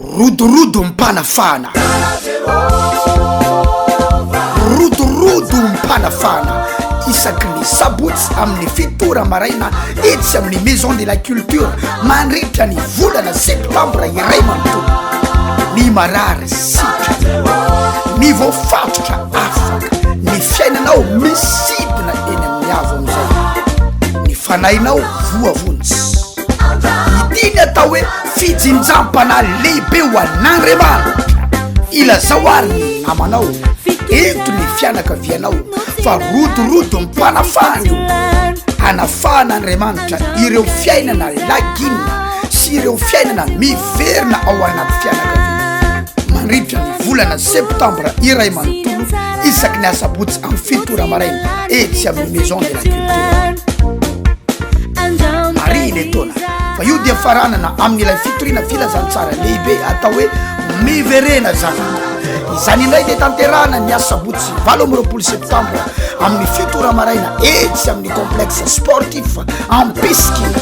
Rodorodo mpanafana, rodorodo mpanafana isaky ny sabotsy amin'ny fitora maraina etsy amin'ny maison de la culture mandritra ny volana septambra iray manontolo ny marary sitra ny voafatotra afaka ny fiainanao misidina eny amin'ny avo amizay ny fanainao voavontsy idiny atao hoe fijinjampana lehibe ho an'Andriamanitra ilazao ary ny namanao ento ny fianakavianao fa rodorodo mpanafana io anafan'Andriamanitra ireo fiainana laginina sy ireo fiainana miverina ao anaty fianakaviana mandritra ny volana septambra iray manontolo isaky ny asabotsy amin'ny fitora maraina etsy amin'ny maison de la culture mariny etona fa io dia faranana amin'ilay fitoriana filazantsara lehibe atao hoe miverena zanaka izany indray dia tanterahana ny asabotsy 20 septambra amin'ny fitora maraina etsy amin'ny complexe sportif en Piskina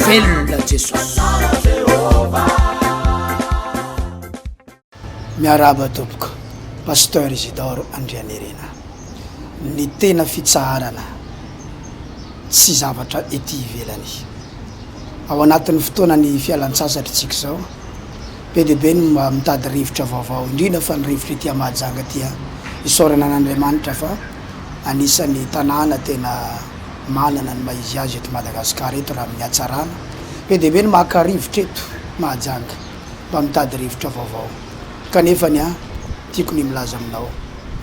velona Jesosy miaraba tompoko pasteur Isidore Andrianirina ny tena fitsaharana tsy zavatra ety ivelany ao anatin'ny fotoana ny fialan-tsasatra tsika zao be dehibe ny mitady rivotra vaovao indrindra fa ny rivotra ety Mahajanga tia isorana an'Andriamanitra fa anisan'ny tanàna tena manana ny maizy azy eto Madagasikara eto raha amin'ny hatsarana be dehibe ny maka rivotra eto Mahajanga mba mitady rivotra vaovao kanefa ny tiako ny milaza aminao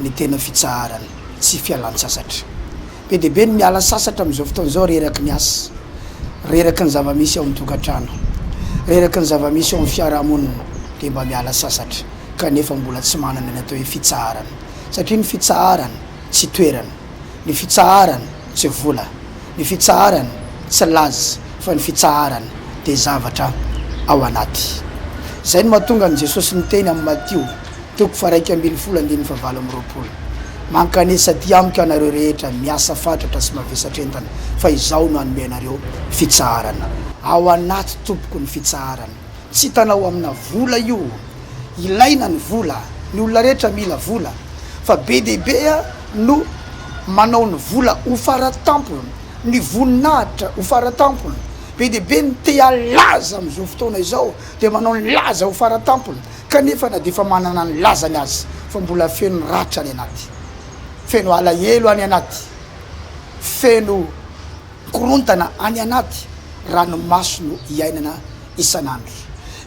ny tena fitsaharana tsy fialan-tsasatra be dehibe ny miala sasatra amin'izao fotoana zao reraky ny asa reraky ny zava-misy ao amin'ny tokantrano reraky ny zava-misy ao amin'ny fiarahamonina dia mba miala sasatra kanefa mbola tsy manana ny atao hoe fitsaharana satria ny fitsaharana tsy toerana ny fitsaharana tsy vola ny fitsaharana tsy laza fa ny fitsaharana dia zavatra ao anaty zay no mahatonga ny Jesosy niteny amin'ny Matio 7:20 mankanesa ty amiko anareo rehetra miasa fatratra sy mavesatra entana fa izao no anome anareo fitsaharana ao anaty tompoko ny fitsaharana tsy hitanao amina vola io ilaina ny vola ny olona rehetra mila vola fa be dehibe no manao ny vola ho faratampona ny voninahitra ho faratampona be dehibe ny te alaza amin'izao fotoana izao dia manao ny laza ho faratampona kanefa na dia efa manana ny lazany azy fa mbola feno ny ratra any anaty feno alahelo any anaty feno korontana any anaty ranomaso no iainana isan'andro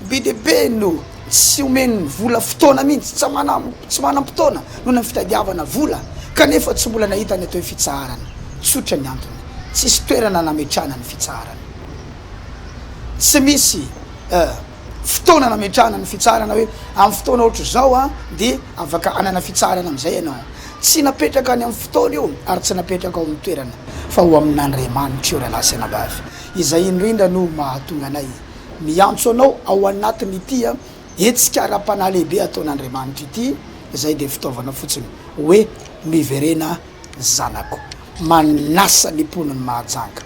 be dehibe no tsy omeny vola fotoana mihitsy tsy manam-potoana noho ny fitadiavana vola kanefa tsy mbola nahita ny atao hoe fitsaharana tsotra ny antony tsisy toerana nametrahana ny fitsaharana tsy misy fotoana nametrahana ny fitsaharana hoe amin'ny fotoana ohatra zao dia afaka anana fitsaharana amin'izay ianao tsy napetraka any amin'ny fotoana io ary tsy napetraka ao amin'ny toerana fa ho amin'Andriamanitra io raha sanabavy izay indrindra no mahatonga anay miantso anao ao anatiny ity etsika ara-panahy lehibe ataon'Andriamanitra ity izay dia fitaovana fotsiny hoe miverena zanako manasa ny mponiny Mahajanga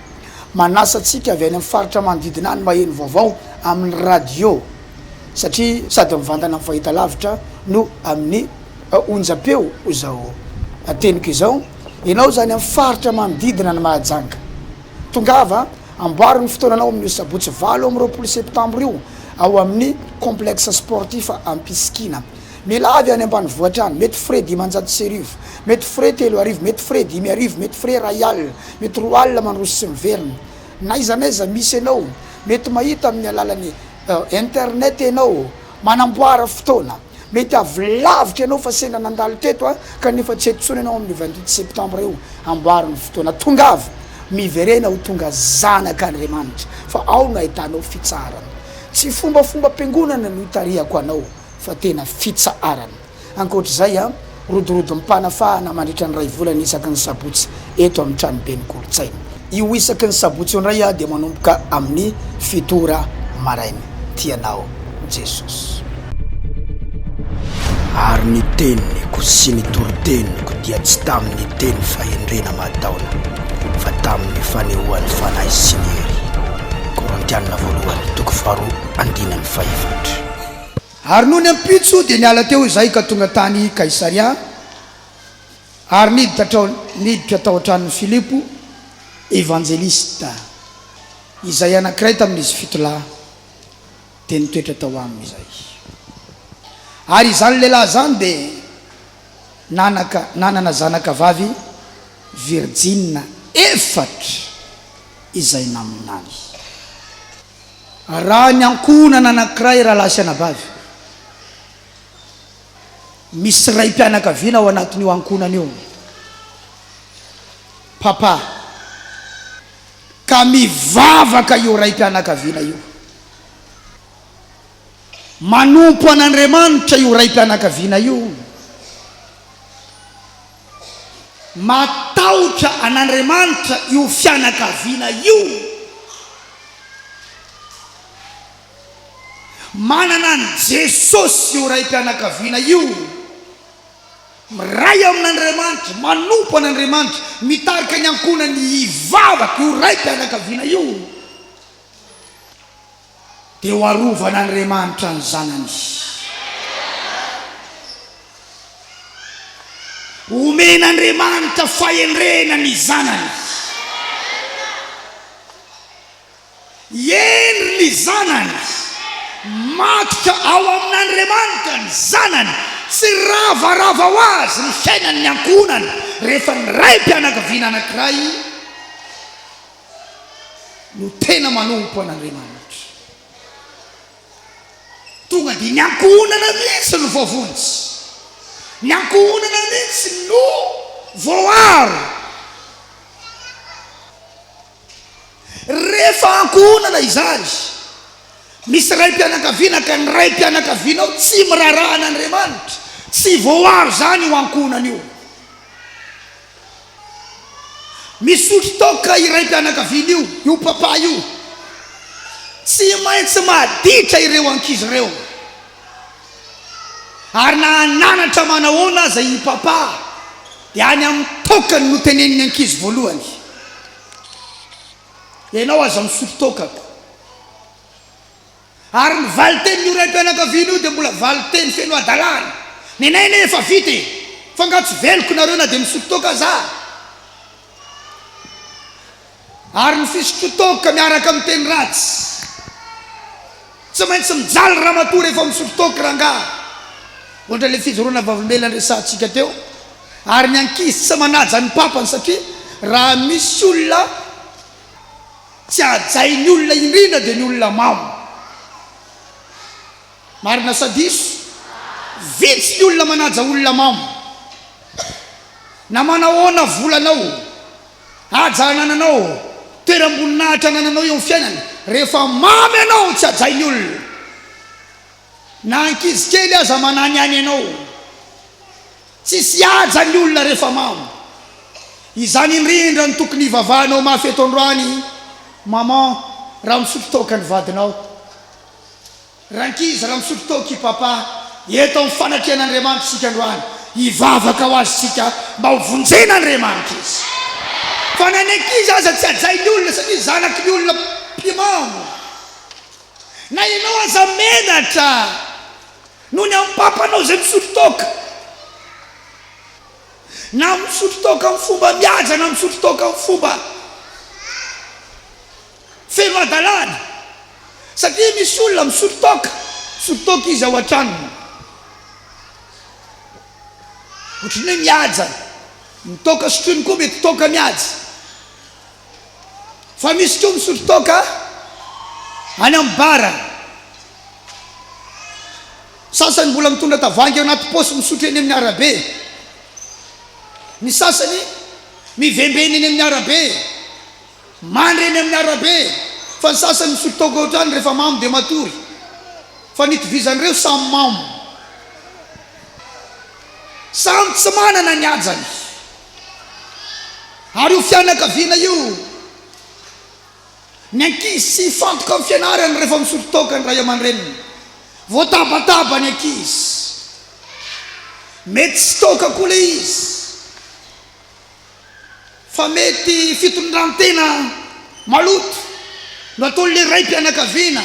manasa tsika avy any amin'ny faritra manodidina any maheno vaovao amin'ny radio satria sady mivantana amin'ny fahita lavitra no amin'ny onjam-peo zao ateniko izao ianao zany amin'ny faritra manodidina ny Mahajanga tongava amboary ny fotoananao amin'ny sabotsy 20 septambra io ao amin'ny complexe sportif en Piskina mila avy any ambanivohitra any mety frais 500 mety frais 3 mety frais 10 mety frais royal mety royal mandroso sy miverina na izanaiza misy ianao mety mahita amin'ny alalan'ny internet ianao manamboara fotoana mety avy lavitra ianao fa sena nandalo teto kanefa tsy etsony ianao amin'ny 28 septambra io amboariny fotoana tongava miverena ho tonga zanak'Andriamanitra fa ao no ahitanao fitsaharana tsy fombafomba ampiangonana no hitariako anao fa tena fitsaharana ankoatr'izay rodorodo mpanafahana mandritra ny ray volana isaky ny sabotsy eto amin'ny tranobe ny kolotsaina io isaky ny sabotsy io indray dia manomboka amin'ny fitora maraina tianao Jesosy ary ny teniko sy ny toroteniko dia tsy tamin'ny teny fahendrena mataona fa tamin'ny fanehoan'ny fanahy sy ny hery Korintianina voalohany toko faharoa andinany faefatra. Ary noho ny ampitso dia niala teo izay ka tonga tany Kaisaria ary niditra tao an-tranon'ny Filipo evangelista izay anankiray tamin'izy fitolahy dia nitoetra tao aminy izay. Ary izany lehilahy zany dia nanana zanaka vavy virgine 4 izay naminany. Raha ny ankonana anankiray raha lasy anabavy, misy ray mpianakaviana ao anatin'io ankonana io, papa, ka mivavaka io ray mpianakaviana io, manompo an'Andriamanitra io ray mpianakaviana io, matahotra an'Andriamanitra io fianakaviana io, manana ny Jesosy io ray mpianakaviana io, miray amin'Andriamanitra, manompo an'Andriamanitra, mitarika ny ankonany hivavaka io ray mpianakaviana io, dia ho arovan'Andriamanitra ny zanany, omen'Andriamanitra fahendrena ny zanany, endry ny zanany, matotra ao amin'Andriamanitra ny zanany, tsy ravarava ho azy ny fiainany ny ankonany rehefa ny ray mpianakaviana anankiray no tena manompo an'Andriamanitra. Tonga dia ny ankonana mihitsy no voavonjy, ny ankonana mihitsy no voaro. Rehefa ankonana izany, misy ray mpianakaviana ka ny ray mpianakaviana ao tsy miraraha an'Andriamanitra, tsy voaro zany io ankonana io. Misotro toka i ray mpianakaviana io papa io, tsy maintsy maditra ireo ankizy ireo, ary na ananatra manahoana aza i papa dia any amin'ny tokany no teneniny ankizy voalohany, ianao aza misotro tokako. Ary ny valiteny io ray mpianakaviana io dia mbola valiteny feno adalàna, nenay nefa vity fa ngatsy veloko nareo na dia misotro toka za. Ary ny fisotro toka miaraka amin'ny teny ratsy, tsy maintsy mijaly ramatoa rehefa misotro toka rangahy. Ohatra le fijoroana vavimbelona resantsika teo, ary ny ankizy tsy manaja ny papany satria raha misy olona tsy ajainy olona indrindra dia ny olona mamo. Marina sadiso, vitsy ny olona manaja olona mamo. Na manahoana volanao, aja anananao, toeram-boninahitra anananao eo amin'ny fiainany, rehefa mamy ianao tsy ajainy olona. Na ankizy kely aza manany any ianao, tsisy aja ny olona rehefa mamy. Izany indrindra ny tokony hivavahanao mafy eto androany, maman, raha misotro toka ny vadinao, rankizy raha misotro toka i papa, eto amin'ny fanatrehan'Andriamanitra sika androany, hivavaka ho azy sika mba ho vonjen'Andriamanitra izy. Fa na ny ankizy aza tsy ajainy olona satria zanaky ny olona mpimamo, na ianao aza menatra noho ny amin'ny papanao zay misotro toka, na misotro toka amin'ny fomba mihaja na misotro toka amin'ny fomba feno adalàna, satria misy olona misotro toka izy ao an-tranony, ohatrany hoe mihaja, ny toka sotroiny koa mety toka mihaja. Fa misy koa misotro toka any amin'ny bara, sasany mbola mitondra tavoahangy anaty posy misotro eny amin'ny arabe, ny sasany mivembeny eny amin'ny arabe, mandry eny amin'ny arabe, fa ny sasany misotro toka ohatrany rehefa mamo dia matory, fa nitovizan'ireo samy mamo, samy tsy manana ny ajany. Ary io fianakaviana io, ny ankizy sy fantoka amin'ny fianarany rehefa misotro toka ny ray aman-dreniny, voatabataba ny ankizy, mety tsy toka koa le izy, fa mety fitondran-tena maloto, no ataon'le raim-pianakaviana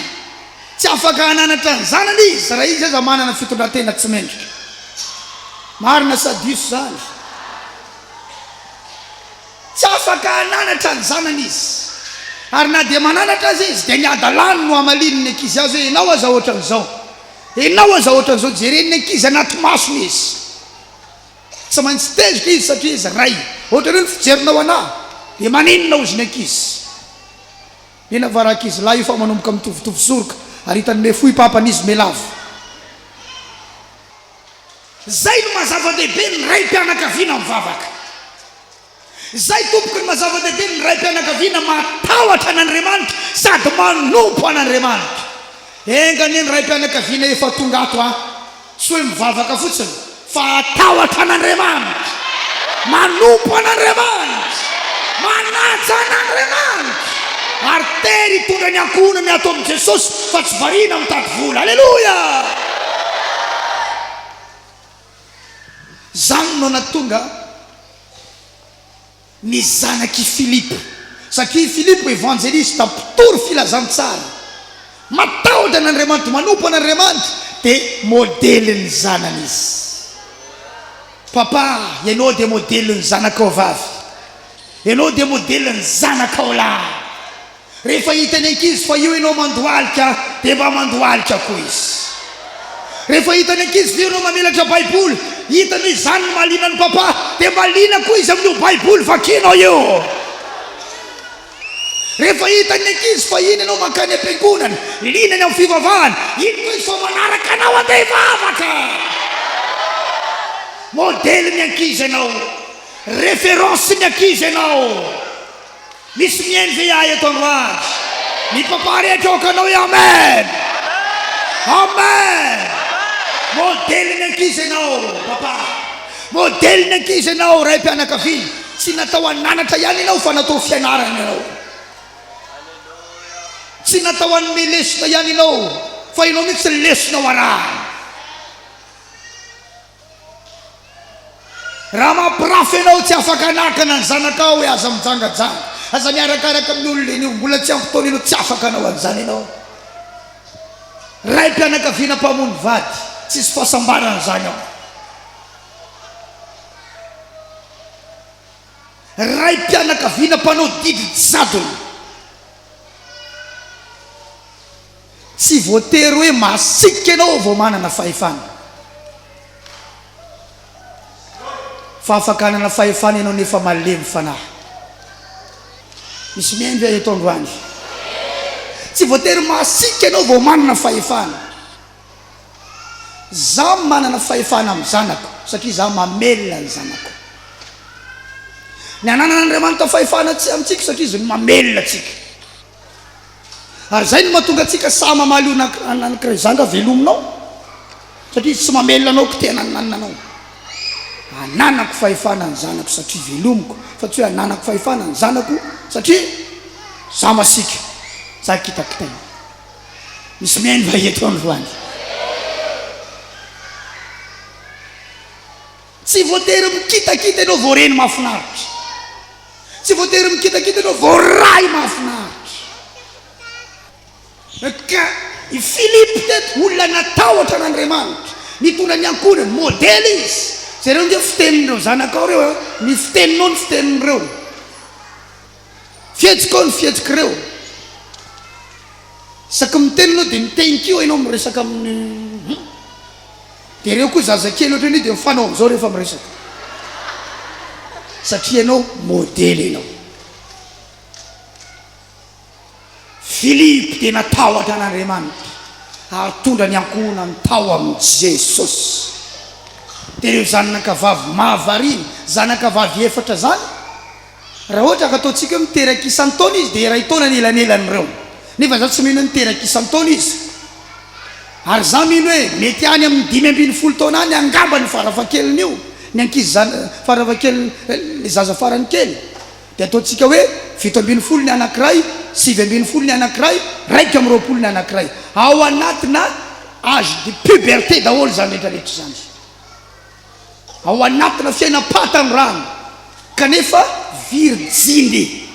tsy afaka hananatra ny zanany izy raha izy aza manana fitondratena tsy mendrika marina sadiso zany tsy afaka hananatra ny zanany izy ary na dia mananatra azy izy dia ny adalany no amalininy ankizy azy hoe enao aza ohatran'izao enao aza ohatran'izao jereniny ankizy anaty masony izy tsy maintsy tezika izy satria izy ray ohatran'io ny fijerinao anahy dia maninona oziny ankizy nena varankizy lahy io fa manomboka mitovitovy soroka ary hitany me fohy papan'izy melavo zay no mazava-dehibe ny raim-pianakaviana mivavaka zay tompoky ny mazava-dehibe ny raim-pianakaviana matahotra an'Andriamanitra sady manompo an'Andriamanitra engany ny raim-pianakaviana efa tonga ato tsy hoe mivavaka fotsiny fa atahotra an'Andriamanitra manompo an'Andriamanitra manaja an'Andriamanitra ary tery tondra ny ankonany ato amin'i Jesosy fa tsy variana mitady vola alleloia zany no natonga ny zanaky Filipo satria Filipo evangelista mpitory filazantsara matahotra an'Andriamanitra manompo an'Andriamanitra dia modeliny zanany izy papa ianao dia modeliny zanakao vavy ianao dia modeliny zanakao lahy rehefa hitany ankizy fa io ianao mandohalika dia mba mandohalika koa izy rehefa hitany ankizy fa ianao mamelatra baiboly hitany zany ny malina ny papa dia malina koa izy amin'io baiboly vakinao io rehefa hitany ankizy fa iny ianao mankany am-piangonana linany amin'ny fivavahana iny koa izy fa manaraka anao andeha hivavaka modely ny ankizy ianao référence ny ankizy ianao misy mihaino ve ahy eto androany ny papa rehetra okanao hoe amen amen modely ny ankizy ianao papa modely ny ankizy ianao raim-pianakaviana tsy natao ananatra ihany ianao fa natao fianarana ianao tsy natao anome lesona ihany ianao fa ianao mihitsy lesonao araha raha mampirafy ianao tsy afaka anakana ny zanakao hoe aza mijangajanga aza miarakaraka amin'ny olon'enio mbola tsy ampy taona ianao tsy afaka anao an'izany ianao raim-pianakaviana mpamony vady tsisy fahasambarana zany ao raim-pianakaviana mpanao didry jadony tsy voatery hoe masika ianao vao manana fahefana fa afaka hanana fahefana ianao nefa malemy fanahy misy mihaino ve eto androany tsy voatery masika ianao vao manana fahefana za manana fahefana amin'ny zanako satria za mamelona ny zanako ny ananan'Andriamanitra fahefana amintsika satria izy no mamelona atsika ary zay no mahatonga atsika sa mamaly anankiray zanga velominao satria izy tsy mamelona anao ko tena nananao ananako fahefana ny zanako satria velomiko fa tsy hoe ananako fahefana ny zanako satria za masika za kitakitaina misy mihaino va eto androany tsy voatery mikitakita ianao voareny mahafinaritra tsy voatery mikitakita ianao voaray mahafinaritra ka i Filipo teto olona natahotra an'Andriamanitra mitondra ny ankonany modely izy zareo nge fitenin'ireo zanakao reo ny fiteninao ny fitenin'ireo fihetsikao ny fihetsikireo saky miteninao dia mitenikio ianao miresaka amin'ny dia reo koa zazakely ohatra an'io dia mifanao amin'izao rehefa miresaka satria ianao modely ianao Filipo dia natahotra an'Andriamanitra ary tondra ny ankonany tao amin'i Jesosy dia reo zanakavavy mahavariana zanakavavy efatra zany raha ohatra ka ataontsika hoe miteraka isan-taona izy dia iray taona ny elanelan'ireo nefa za tsy mino niteraka isan-taona izy ary za mino hoe mety any amin'ny 5 taona any angamba ny faravakeliny io ny ankizy faravakely le zaza farany kely dia ataontsika hoe 7 ny anankiray 7 ny anankiray 20 ny anankiray ao anatina age de puberté daholo zany rehetrarehetra zany ao anatina fiainam-patany rano kanefa virjiny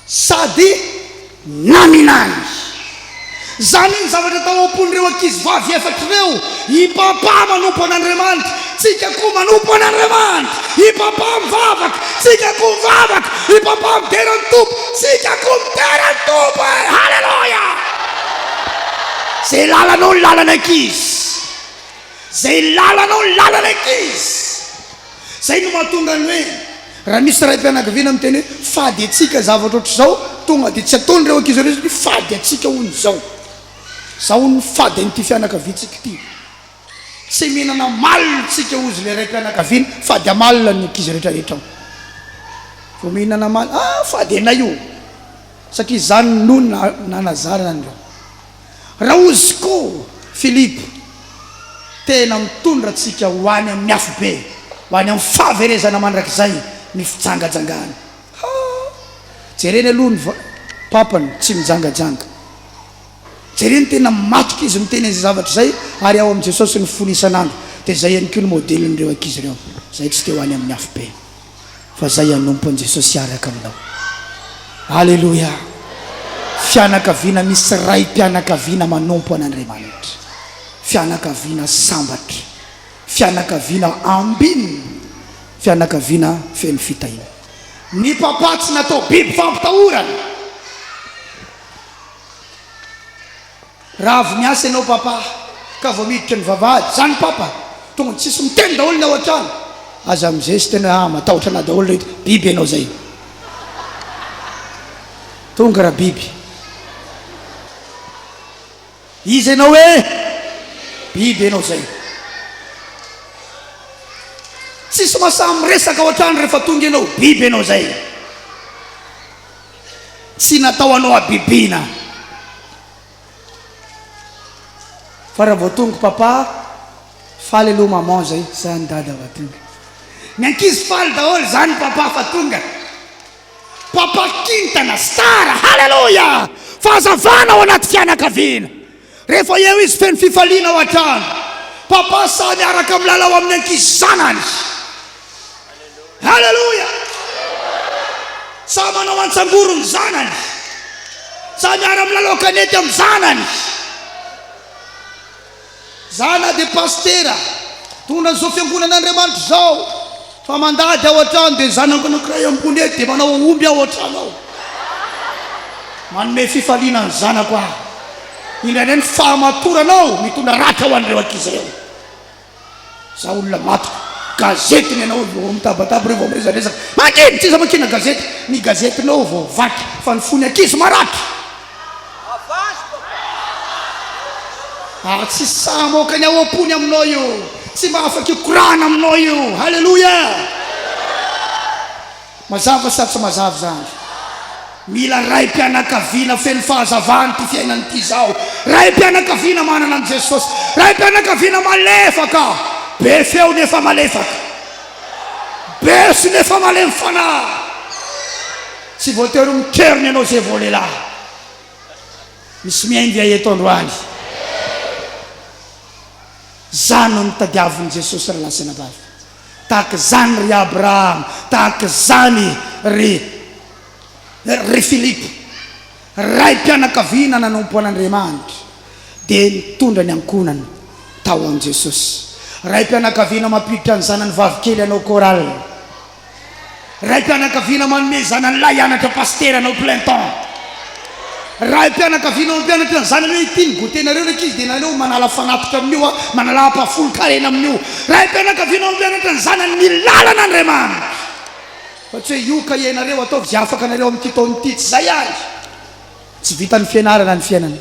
sady naminany zany iny zavatra tao ampon'ireo ankizy vavy efatr'ireo ipapa manompo an'Andriamanitra tsika koa manompo an'Andriamanitra ipapa mivavaka tsika koa mivavaka ipapa miderany tompo tsika koa miderany tompo halleluja zay lalanao ny lalana ankizy zay lalanao ny lalana ankizy zay no mahatonga ny hoe raha misy ray mpianakaviana miteny hoe fady atsika zavatra ohatr' zao tonga dia tsy ataon'ireo ankizy reo ny fady atsika hoy zao zao ny fady an'ity fianakaviantsika ity tsy mihinana malina tsika ozy le ray mpianakaviana fady amalina ny ankizy rehetrarehetra vo mihinana malina fady anay io satria zany no nanazarana andreo raha ozy koa Filipo tena mitondra tsika ho any amin'ny afo be ho any amin'ny fahaverezana mandrakizay ny fijangajangana jereny aloha ny papany tsy mijangajanga jereny tena matroka izy miteny izay zavatra zay ary ao amin'i Jesosy ny fonisan'andro dia zay ihany koa ny modelin'ireo ankizy ireo zay tsy te ho any amin'ny afo be fa zay hanompo an'i Jesosy araka aminao halleluja fianakaviana misy ray mpianakaviana manompo an'Andriamanitra fianakaviana sambatra fianakaviana ambiny fianakaviana feno fitahina ny papa tsy natao biby fampitahorana raha avy miasa ianao papa ka vo miditra ny vavahady zany papa tonga tsisy miteny daholo ny ao an-trano aza am'izay sy tena matahotra na daholo rehetra biby ianao zay tonga raha biby izy ianao hoe biby ianao zay tsisy masamy resaka ao an-trano rehefa tonga ianao biby ianao zay tsy natao anao abibina fa raha vo tonga papa faly aloha maman zay zany dada va tonga ny ankizy faly daholo zany papa fa tonga papa kintana stara halleluja fahazavana ao anaty fianakaviana rehefa eo izy feno fifaliana ao an-trano papa samy araka milalao amin'ny ankizy zanany halleluja samy manao antsangoro ny zanany samy ara milalao kanety amin'ny zanany zana de pastera tona zao fiangonan'Andriamanitra zao fa mandady ao an-trano dia zanako anankiray ambonety dia manao omby ao an-trano ao manome fifaliana ny zanako aho indraindray ny fahamatoranao mitondra ratra ho an'ireo ankizy ireo za olona matoka gazety ny anao vo mitabataba reo vo miresadresaka mankeny tsisa mankina gazety ny gazetinao vo vaky fa ny fony ankizy maratra tsy samoka ny ao am-pony aminao io tsy mahafaky korana aminao io halleluja mazava sa tsy mazava zany mila ray mpianakaviana feno fahazavana ty fiainanyty zao ray mpianakaviana manana an' Jesosy ray mpianakaviana malefaka be feo nefa malefaka be sy nefa malemy fanahy tsy voatery mikeriny ianao zay vo lehilahy misy miaindy eto androany zany no nitadiavin'i Jesosy raha lasana vavy tahaka zany ry Abraham tahaka zany ry Filipo ray mpianakaviana nanompo an'Andriamanitra dia nitondra ny ankonany tao amin'i Jesosy ray mpianakaviana mampiditra ny zanany vavikely anao koral ray mpianakaviana manome zanany lahy hianatra pastera anao plein temps ray mpianakaviana mampianatra ny zanany hoe ity ny gotenareo ndraiky izy dia nareo manala fanapitra amin'io manala ampafolo karena amin'io ray mpianakaviana mampianatra ny zanany ny lalan'Andriamanitra fa tsy hoe io ka ianareo ataovy zay afaka anareo amin'ity taonyity tsy zay ary tsy vita ny fianarana ny fiainana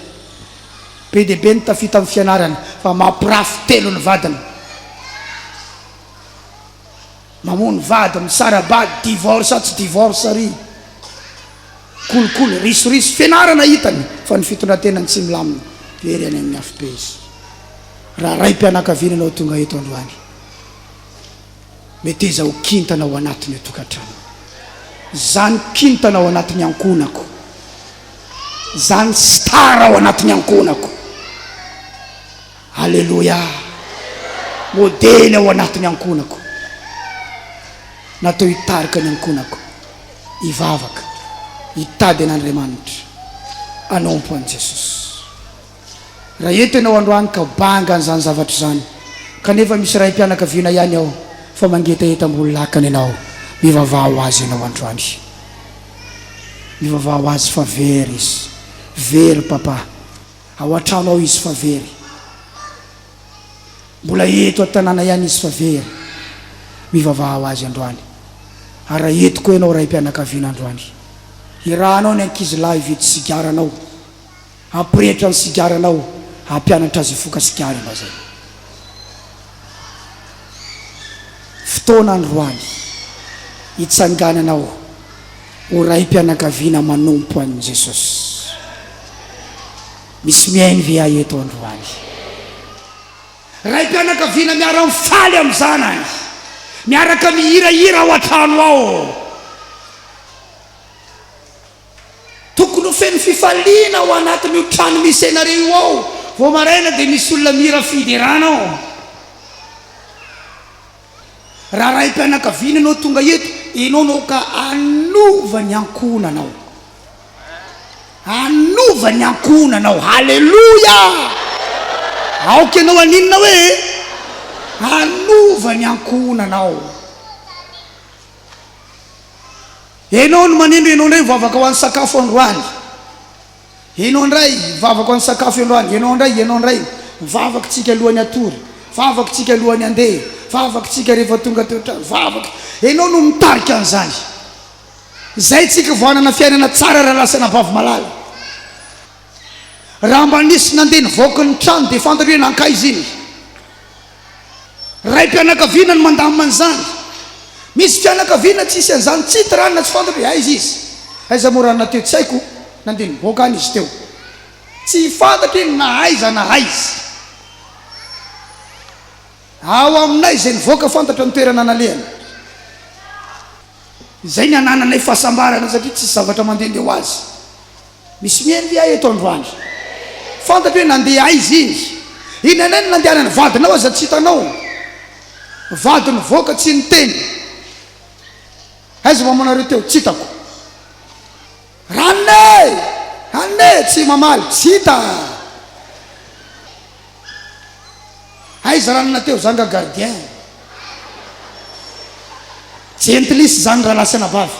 be dia be ny tafita amin'ny fianarana fa mampirafy telo ny vadiny mamono vady misarabady divorce tsy divorce ary kolokolo risorisy fianarana hitany fa ny fitondrantenany tsy milamina very any amin'ny afo be izy raha ray mpianakaviana anao tonga eto androany mety iza ho kintana ao anatiny tokantrano zany kintana ao anatiny ankonako zany stara ao anatiny ankonako halleluja modely ao anatiny ankonako natao hitarika ny ankonako ivavaka hitady an'Andriamanitra anompo an' Jesosy. Raha eto ianao androany ka banga n'izany zavatra zany, kanefa misy ray mpianakaviana ihany ao fa mangetaheta mbololakany ianao, mivavaha ho azy ianao androany, mivavaha ho azy fa very izy, very papa, ao an-trano ao izy fa very, mbola eto an-tanàna ihany izy fa very, mivavaha ho azy androany. Ary raha eto koa ianao ray mpianakaviana androany, irahanao ny ankizy lahy hividy sigaranao, ampirehitra ny sigaranao, hampianatra azy hifoka sigara ianao zay. Fotoana androany hitsangananao ho ray mpianakaviana manompo an' Jesosy. Misy miainy ve ahy eto androany? Ray mpianakaviana miara mifaly amin'ny zanany, miaraka mihirahira ao an-trano ao, tokony ho feno fifaliana ao anatin'io trano misy ianareo ao. Vao maraina dia misy olona mihira fidy rano ao. Raha ray mpianakaviana anao tonga eto, ianao nao ka anova ny ankonanao, anova ny ankonanao. Halleluja! Aoka ianao aninona hoe anova ny ankonanao. Ianao no manindro, ianao ndray mivavaka ho an'ny sakafo androany, ianao ndray mivavaka ho an'ny sakafo androany, ianao ndray mivavaka tsika alohan'ny atory, mivavaka tsika alohan'ny andeha, mivavaka tsika rehefa tonga teo trano, mivavaka. Ianao no mitarika an'izany. Zay tsika voanana fiainana tsara raha lasana bavy malala. Raha mba nisy nandeha nivoaka ny trano dia fantatra hoe nankaiza iny. Ray mpianakaviana no mandamina an'izany. Misy fianakaviana tsisy an'izany, tsy hitanana, tsy fantatra hoe aiza izy, aiza moranana teo, tsy haiko, nandeha nivoaka any izy teo, tsy fantatra hoe na aiza na aiza. Ao aminay zay nivoaka fantatra ny toerana analehana. Zay ny anananay fahasambarana satria tsy zavatra mandehandeha ho azy. Misy mihainy ve ahy eto androany? Fantatra hoe nandeha aiza iny, inanay no nandehanany vadinao aza tsy hitanao, vady nivoaka tsy niteny, aiza mamanareo teo, tsy hitako. Ranne tsy mamaly, tsy hita. Aiza ranona teo, zanga gardien, jentilisa zany raha lasana vavy.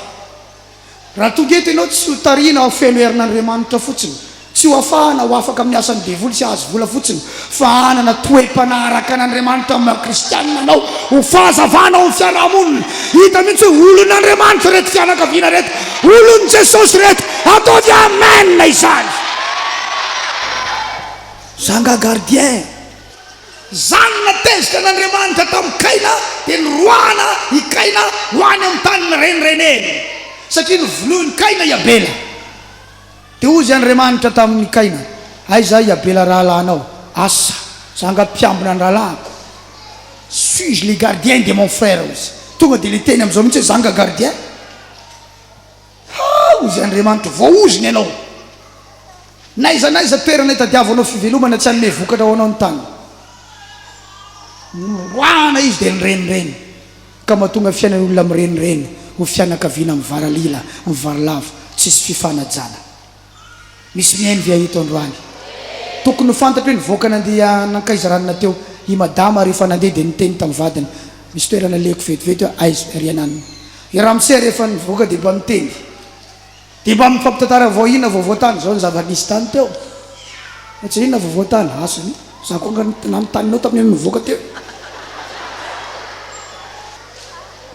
Raha tonga eto ianao tsy ho tarina ao feno herin'Andriamanitra fotsiny, tsy ho afahana ho afaka miasa ny devoly sy azo vola fotsiny, fa anana toe-panaraka an'Andriamanitra amin'ny kristianina anao, ho fahazavana ao amin'ny fiarahamonina. Hita mihitsy hoe olon'Andriamanitra reto fianakaviana reto, olon'i Jesosy reto, ataovy amen izany. Zanga gardien zany natezitra n'Andriamanitra tamin'ny Kaina, dia niroana i Kaina hoany amin'ny taniny renireneny, satria novoloiny Kaina i Abela. Dia ozy Andriamanitra tamin'ny Kaina, aiza i Abela rahalanao? Asa, zanga mpiambina ny rahalahako, suis-je le gardien de mon frère ozy. Tonga dia le teny amin'izao mihitsy hoe zanga gardien. Ozy Andriamanitra voaoziny ianao, naizanaiza toerana hitadiavanao fivelomana tsy hanome vokatra ho anao ny tany, roana izy dia nirenireny, ka mahatonga fiainan'olona mirenireny ho fianakaviana mivaralila, mivaralava, tsisy fifanajana. Misy mihainy ve eto androany? Tokony ho fantatra hoe nivoaka nandeha nankaiza ranona teo i madama, rehefa nandeha dia niteny tamin'ny vadiny, misy toerana leko vetivety hoe aiza riananiny. I ramose rehefa nivoaka dia mba miteny, dia mba mifampitantara vao inona voavoatany, zao ny zava-nisy tany teo, tsy inona voavoatany, asany za koa nanotaninao tamin'ny nivoaka teo.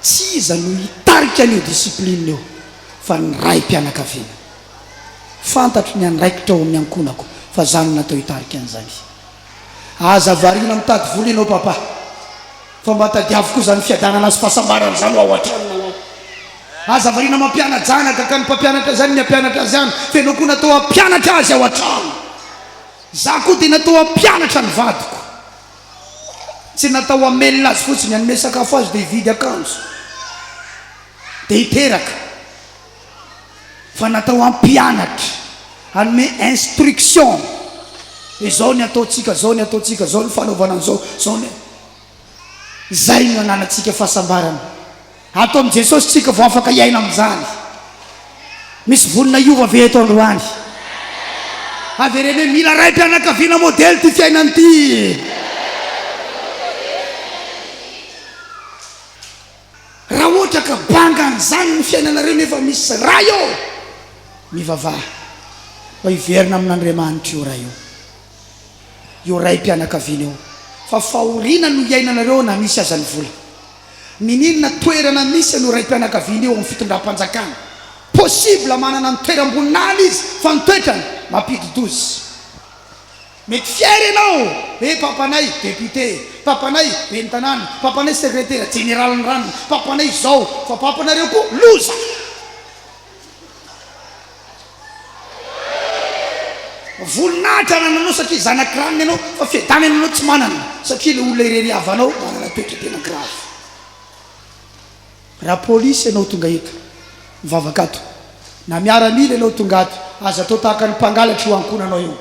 Tsy iza no hitarika an'io disipline io, fa ny ray mpianakaviana. Fantatry ny andraikitra ao amin'ny ankonako, fa zany natao hitarika an'izany. Aza variana mitady vola ianao papa, fa mba tadiavoko zany fiadanana azy fahasambarana zany ao an-tranonao ao. Aza variana mampiana-janaka ka ny mpampianatra zany miampianatra azy any, fa ianao koa natao hampianatra azy ao an-trano. Za koa dia natao hampianatra ny vadiko, tsy natao hamelona azy fotsiny, hanome sakafo azy dia hividy akanjo dia hiteraka, fa natao hampianatra, hanome instruction. Izao ny ataontsika, zao ny ataontsika, zao ny fanaovana an'izao, zao ny zay no ananantsika fahasambarana. Atao amin'i Jesosy tsika vao afaka hiaina amin'izany. misy volona iova ve eto androany avereny mila ray mpianakaviana modely ty fiainany ty raha ohatra ka bangan'izany ny fiainanareo nefa misy raha io mivavaha fa iverina amin'Andriamanitra io raha io ray mpianakaviana io fa fahoriana no iainanareo na misy azany vola ninina toerana misy no ray mpianakaviana io amin'ny fitondram-panjakana possible manana ny toeram-boninany izy fa nitoetrany mampidi-dozy mety fier ianao papanay député papanay bentanàna papanay secrétaire général ny rano papanay zao fa papanareo koa loza volinahitra nananao satria zanak'ranony ianao fa fiadana ananao tsy manana satria le olona irery avanao manana toetra tena grave raha polisy ianao tonga eto mivavaka ato na miaramila ianao tonga ato aza atao tahaka ny mpangalatra io ankonanao io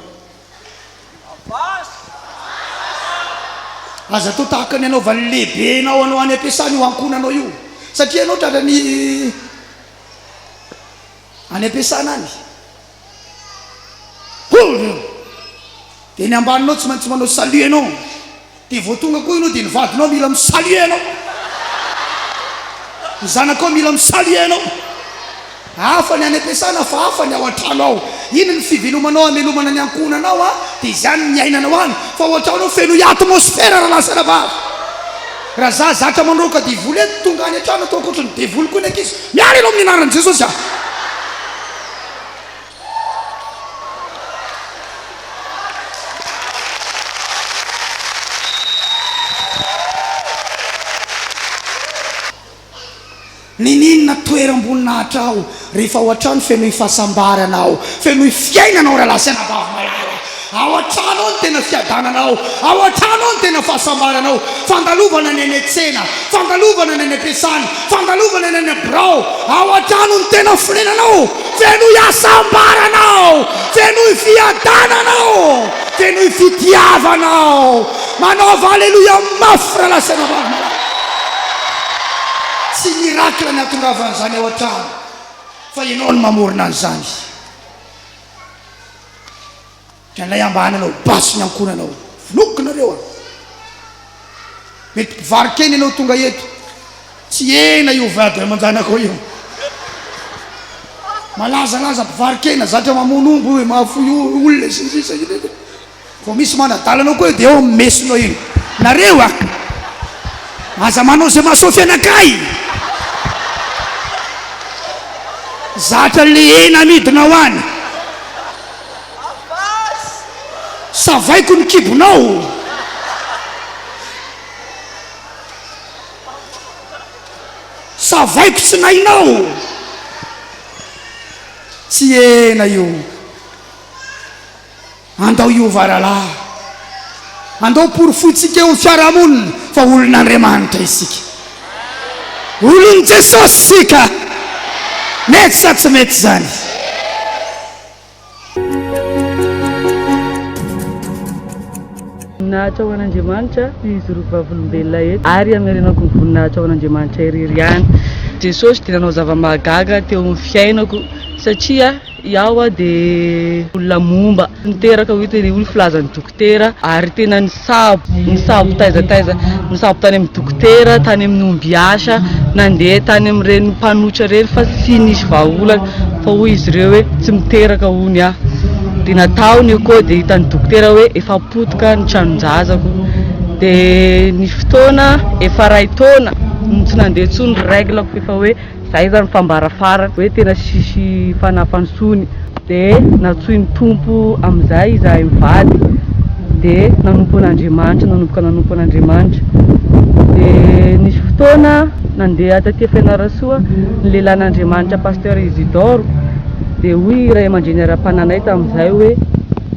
aza atao tahaka ny anaovany lehibenao anao any ampiasany io ankonanao io satria ianao tratrany any ampiasana any dia ny ambaninao tsy maintsy manao salut ianao dia vao tonga koa ianao dia nivadinao mila misalut ianao ny zanakao mila misalut ianao hafa ny any ampiasana fa hafa ny ao an-trano ao ino ny fivelomanao amelomana ny ankonanao a dia izany ny ainanao any fa ao an-trano ao feno atmosfera raha lasana vavy raha za zatra mandroka divoly ety tonga any an-trano atao akoatra ny devoly koa ny ankizy miara ianao amin'ny anaran'i Jesosy a ninina toeram-boninahitra ao rehefa ao an-trano feno ifahasambaranao feno fiainanao raha lasana vavy malala ao an-trano ao ny tena fiadananao ao an-trano ao ny tena fahasambaranao fandalovana ny any an-tsena fandalovana ny any ampiasany fandalovana ny any birao ao an-trano ny tena fonenanao feno iasambaranao feno fiadananao feno fitiavanao manaova alleluia mafy raha lasana vavy malala tsy miracle ny atongavan'izany ao an-trano fa ianao ny mamorona an'izany kanlay ambany anao basy ny ankonanao vinokonareo a mety mpivarikeny ianao tonga eto tsy ena io vady aman-janako io malazalaza mpivarikena zatra mamonombo hoe mahafoy olona sisisa fa misy manadalanao koa dia eo mesinao iny nareo a aza manao zay mahasofy anakay zatra le ena midinao any savaiko ny kibonao savaiko tsy nainao tsy ena io andao io varalahy andao porofotsika eo ny fiarahamonina fa olon'Andriamanitra isika olon'i Jesosy sika mety sa tsy mety zany voninahitra ho an'Andriamanitra izy roa vavolombelona eto ary amerianako ny voninahitra ho an'Andriamanitra irery ihany Jesosy dia nanao zava-mahagaga teo amin'ny fiainako satria iaho dia olona momba niteraka hoe teny olo filazan'ny dokotera ary tena nisabo taizataiza nisabo tany amin'ny dokotera tany amin'ny ombiasa nandeha tany amin'ireny mpanotra reny fa tsy nisy vahaolana fa hoy izy ireo hoe tsy miteraka hony aho dia natao ny akao dia hitan'ny dokotera hoe efa potika ny tranon-jazako dia ny fotoana efa ray taona tsy nandeha tsony reglako efa hoe zay zany fambarafara hoe tena sisy fanafansony dia natsoy ny tompo amin'izay izahay mivady dia nanompo an'Andriamanitra dia nisy fotoana nandeha taty Fianarantsoa ny lehilahin'Andriamanitra pasteur Isidore dia hoy ray aman-dreny ara-pananay tamin'izay hoe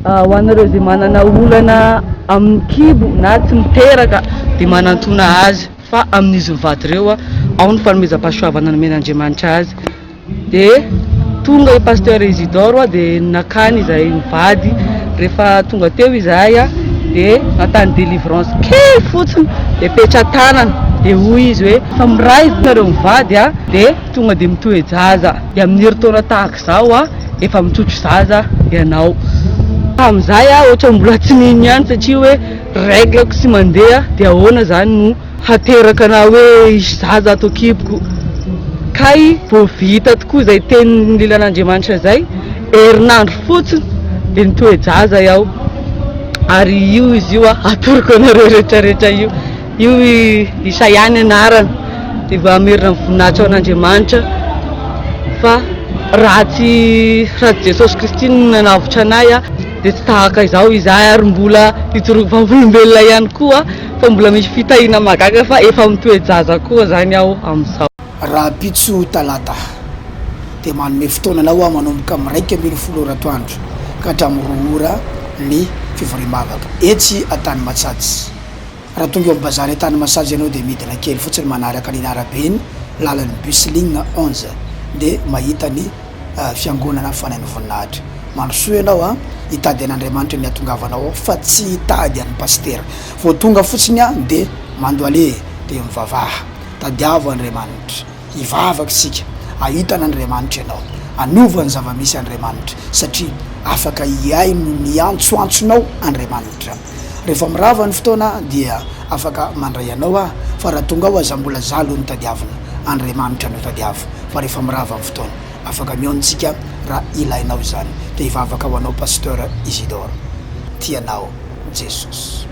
ho anareo izay manana olana amin'ny kibo na tsy miteraka dia manantona azy fa amin'izy mivady ireo ao ny fanomezam-pahasoavana nomen'Andriamanitra azy dia tonga i pasteur Isidore dia nakany izahay mivady rehefa tonga teo izahay dia natany délivrance kely fotsiny dia petra tanana de hoy izy hoe fa miray nareo mivady a de tonga de mitohy jaza de amin'ny heritaona tahaka zao a efa mitsotro zaza ianao am'izay a ohatra mbola tsy nino ihany satria hoe reglako sy mandeha de ahoana zany no hateraka na hoe isy zaza ato akiboko kay vo vita tokoa zay tenin'ny lelan'Andriamanitra zay herinandro fotsiny de nitohy jaza iaho ary io izy io a atoroko anareo rehetrarehetra io Isaiany anarany de mba amerina ny voninahitra ao an'Andriamanitra fa raha tsy Jesosy Kristy nanavotra anay a de tsy tahaka izao izahay ary mbola hitoroko vavolombelona ihany koa fa mbola misy fitahina magaga fa efa mitohy jaza koa zany aho amin'izao. Raha pitso talata de manome fotoananao a manomboka amin'ny 1:10 ratoandro ka hatramin'ny 2 ora ny fivoriam-bavaka etsy atany Matsatsy. Raha tonga eo amin'ny bazary atany Masazy ianao de midina kely fotsiny manaraka ny arabe iny lalan'ny bus ligne 11 de mahita ny fiangonana fanain'ny voninahitra. Manosoa ianao a hitady an'Andriamanitra ny atongavanao fa tsy hitady an'ny paster vao tonga fotsiny a de mandoale de mivavaha tadiavo Andriamanitra hivavaka sika ahita an'Andriamanitra ianao anovany zava-misy Andriamanitra satria afaka iay no miantsoantsonao Andriamanitra. Rehefa mirava ny fotoana dia afaka mandray anao a fa raha tonga ao aza mbola zalo ny tadiavina Andriamanitra no tadiavo fa rehefa mirava ny fotoana afaka miontsika raha ilainao zany de hivavaka ho anao pasteur Isidore tianao Jesosy.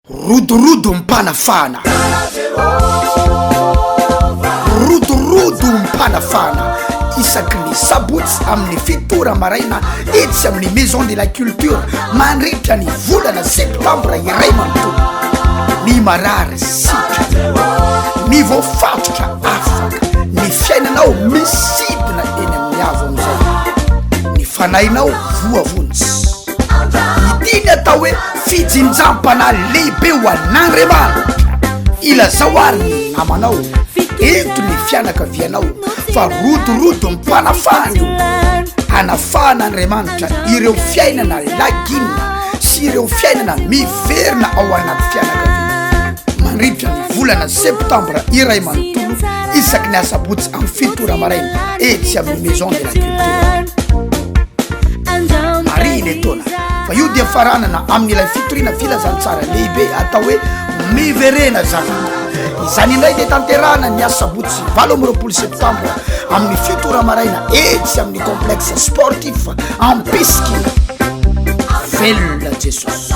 Rodorodo mpanafana rodorodo mpanafana isaky ny sabotsy amin'ny fitora maraina etsy amin'ny maison de la culture mandritra ny volana septambra iray manontolo ny marary sika ny voafatotra afaka ny fiainanao misidina eny amin'ny avo am'izay ny fanainao voavontsy idiny atao hoe fijinjampana lehibe ho an'Andriamanitra ilazao ary ny namanao ento ny fianakavianao fa rodorodo mpanafana io anafana Andriamanitra ireo fiainana lagina sy ireo fiainana miverina ao anaty fianakaviana mandritra ny volana septambra iray manontolo isaky ny asabotsy amin'ny fitora maraina etsy amin'ny maison de la culture mariny etona fa io dia faranana amin'ilay fitoriana filazantsara lehibe atao hoe miverena zany izany indray de tanterahana ny asabotsy 20 septambra amin'ny fitora maraina etsy amin'ny complexe sportif en Pisky velona Jesosy.